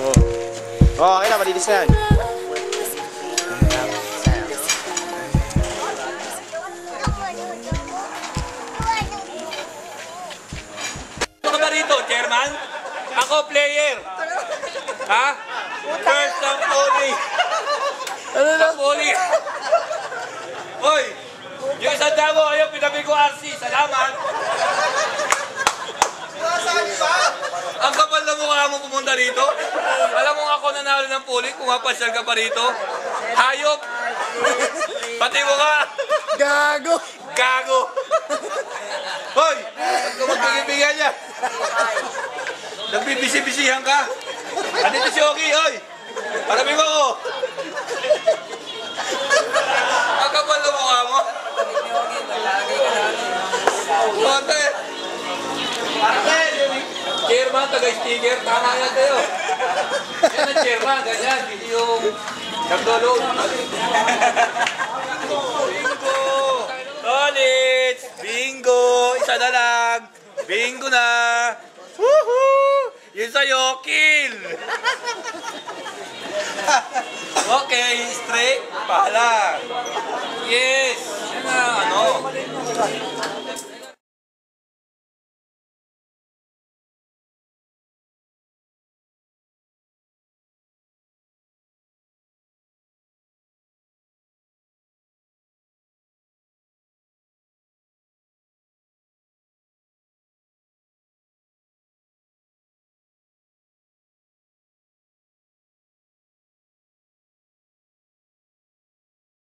Oh, okay na, malinis na yan. Ano ka ba rito, chairman? Ako, player. Ha? First ng poli. Ano na? Poli. Hoy! Yung isang damo, ayaw, pinabi ko RC. Salamat. Ang kapal na mukha mo pumunta rito. Alam mo ako nanalo ng poli, kumapasyal ka pa rito. Hayop. Pati mo ka. Gago! Gago. Hoy! Ba't ka magpagibigyan niya? Nagbibisi-bisihan ka. Andito si Oki, hoy! Harapin mo ako. Ang kapal na mukha mo. Konti. Chairman, taga-sticker, tama yan kayo. Yan ang chairman, ganyan, hindi yung nagdolo. Bingo! Ulit! Bingo! Isa na lang! Bingo na! Woohoo! Yun sa'yo, kill! Okay, straight, pala. Yes! Yan na, ano?